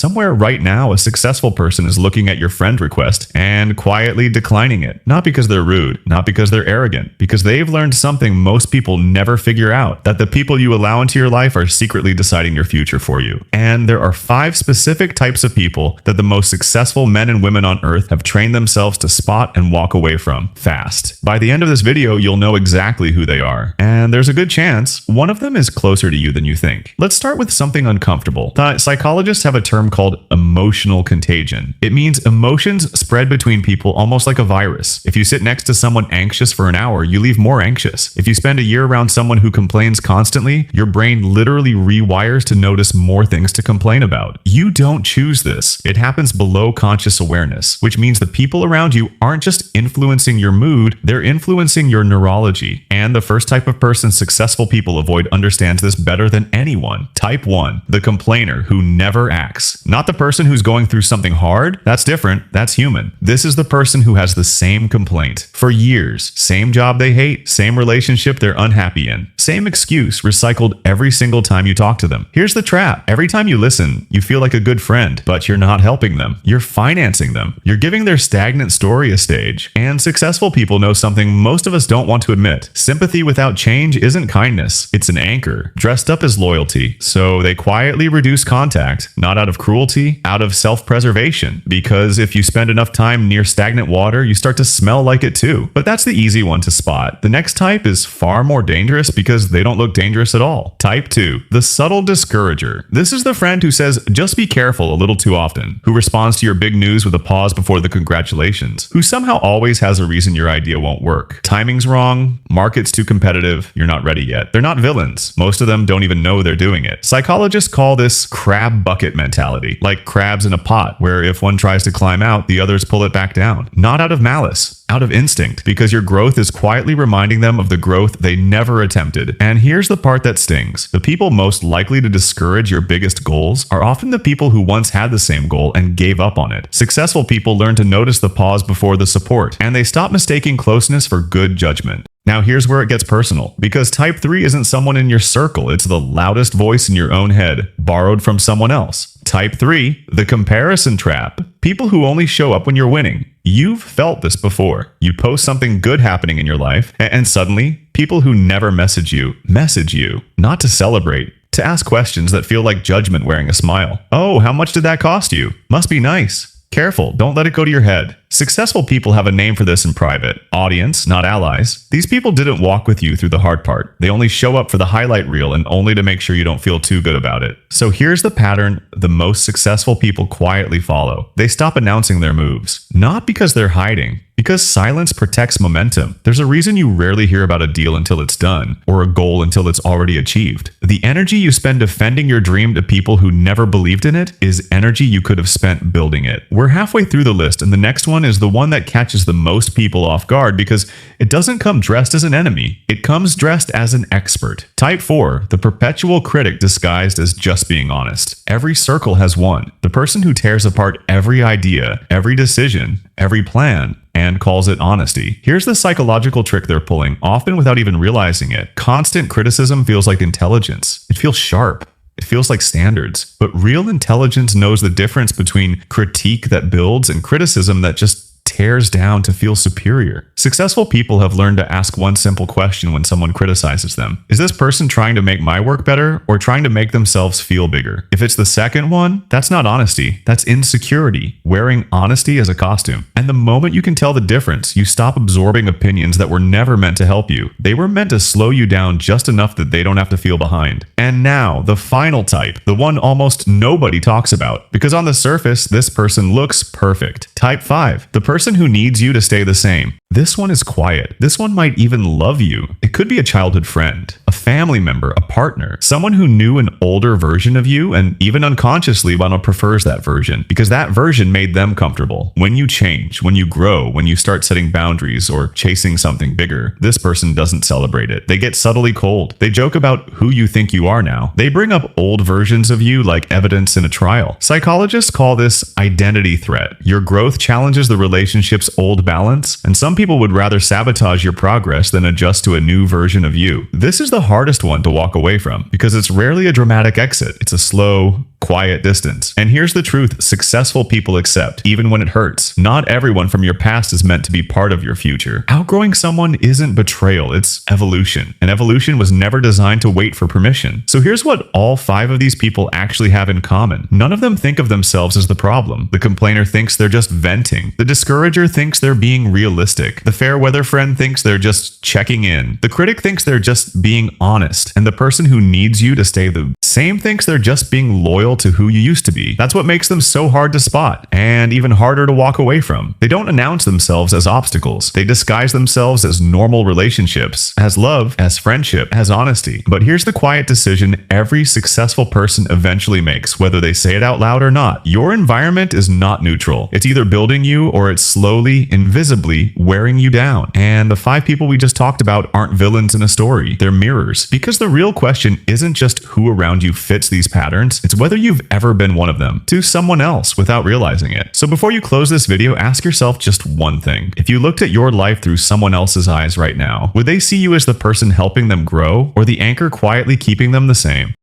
somewhere right now, a successful person is looking at your friend request and quietly declining it. Not because they're rude, not because they're arrogant, because they've learned something most people never figure out, that the people you allow into your life are secretly deciding your future for you. And there are 5 specific types of people that the most successful men and women on earth have trained themselves to spot and walk away from fast. By the end of this video, you'll know exactly who they are. And there's a good chance one of them is closer to you than you think. Let's start with something uncomfortable. Psychologists have a term called emotional contagion. It means emotions spread between people almost like a virus. If you sit next to someone anxious for an hour, you leave more anxious. If you spend a year around someone who complains constantly, your brain literally rewires to notice more things to complain about. You don't choose this. It happens below conscious awareness, which means the people around you aren't just influencing your mood, they're influencing your neurology. And the first type of person successful people avoid understands this better than anyone. Type 1, the complainer who never acts. Not the person who's going through something hard. That's different. That's human. This is the person who has the same complaint for years. Same job they hate, same relationship they're unhappy in. Same excuse recycled every single time you talk to them. Here's the trap. Every time you listen, you feel like a good friend, but you're not helping them. You're financing them. You're giving their stagnant story a stage. And successful people know something most of us don't want to admit. Sympathy without change isn't kindness. It's an anchor, dressed up as loyalty. So they quietly reduce contact, not out of cruelty, out of self-preservation. Because if you spend enough time near stagnant water, you start to smell like it too. But that's the easy one to spot. The next type is far more dangerous because they don't look dangerous at all. Type 2, the subtle discourager. This is the friend who says, just be careful a little too often, who responds to your big news with a pause before the congratulations, who somehow always has a reason your idea won't work. Timing's wrong, market's too competitive, you're not ready yet. They're not villains. Most of them don't even know they're doing it. Psychologists call this crab bucket mentality, like crabs in a pot, where if one tries to climb out, the others pull it back down. Not out of malice, out of instinct, because your growth is quietly reminding them of the growth they never attempted. And here's the part that stings. The people most likely to discourage your biggest goals are often the people who once had the same goal and gave up on it. Successful people learn to notice the pause before the support, and they stop mistaking closeness for good judgment. Now here's where it gets personal, because type 3 isn't someone in your circle, it's the loudest voice in your own head, borrowed from someone else. Type 3, the comparison trap. People who only show up when you're winning. You've felt this before. You post something good happening in your life, and suddenly, people who never message you, not to celebrate, to ask questions that feel like judgment wearing a smile. Oh, how much did that cost you? Must be nice. Careful, don't let it go to your head. Successful people have a name for this in private. Audience, not allies. These people didn't walk with you through the hard part. They only show up for the highlight reel and only to make sure you don't feel too good about it. So here's the pattern the most successful people quietly follow. They stop announcing their moves. Not because they're hiding, because silence protects momentum. There's a reason you rarely hear about a deal until it's done, or a goal until it's already achieved. The energy you spend defending your dream to people who never believed in it is energy you could have spent building it. We're halfway through the list, and the next one is the one that catches the most people off guard because it doesn't come dressed as an enemy. It comes dressed as an expert. Type 4, the perpetual critic disguised as just being honest. Every circle has one. The person who tears apart every idea, every decision, every plan, and calls it honesty. Here's the psychological trick they're pulling, often without even realizing it. Constant criticism feels like intelligence. It feels sharp. It feels like standards. But real intelligence knows the difference between critique that builds and criticism that just tears down to feel superior. Successful people have learned to ask one simple question when someone criticizes them. Is this person trying to make my work better or trying to make themselves feel bigger? If it's the second one, that's not honesty. That's insecurity, wearing honesty as a costume. And the moment you can tell the difference, you stop absorbing opinions that were never meant to help you. They were meant to slow you down just enough that they don't have to feel behind. And now, the final type, the one almost nobody talks about, because on the surface, this person looks perfect. Type 5, the person who needs you to stay the same. This one is quiet. This one might even love you. It could be a childhood friend, a family member, a partner, someone who knew an older version of you and even unconsciously one prefers that version because that version made them comfortable. When you change, when you grow, when you start setting boundaries or chasing something bigger, this person doesn't celebrate it. They get subtly cold. They joke about who you think you are now. They bring up old versions of you like evidence in a trial. Psychologists call this identity threat. Your growth challenges the relationship's old balance, and some people would rather sabotage your progress than adjust to a new version of you. This is the hardest one to walk away from because it's rarely a dramatic exit. It's a slow, quiet distance. And here's the truth successful people accept, even when it hurts. Not everyone from your past is meant to be part of your future. Outgrowing someone isn't betrayal, it's evolution. And evolution was never designed to wait for permission. So here's what all 5 of these people actually have in common. None of them think of themselves as the problem. The complainer thinks they're just venting. The discourager thinks they're being realistic. The fair weather friend thinks they're just checking in. The critic thinks they're just being honest. And the person who needs you to stay the same thinks they're just being loyal to who you used to be. That's what makes them so hard to spot and even harder to walk away from. They don't announce themselves as obstacles. They disguise themselves as normal relationships, as love, as friendship, as honesty. But here's the quiet decision every successful person eventually makes, whether they say it out loud or not. Your environment is not neutral. It's either building you or it's slowly, invisibly wearing you down. And the 5 people we just talked about aren't villains in a story. They're mirrors. Because the real question isn't just who around you fits these patterns, it's whether you've ever been one of them to someone else without realizing it. So before you close this video, ask yourself just one thing. If you looked at your life through someone else's eyes right now, would they see you as the person helping them grow or the anchor quietly keeping them the same?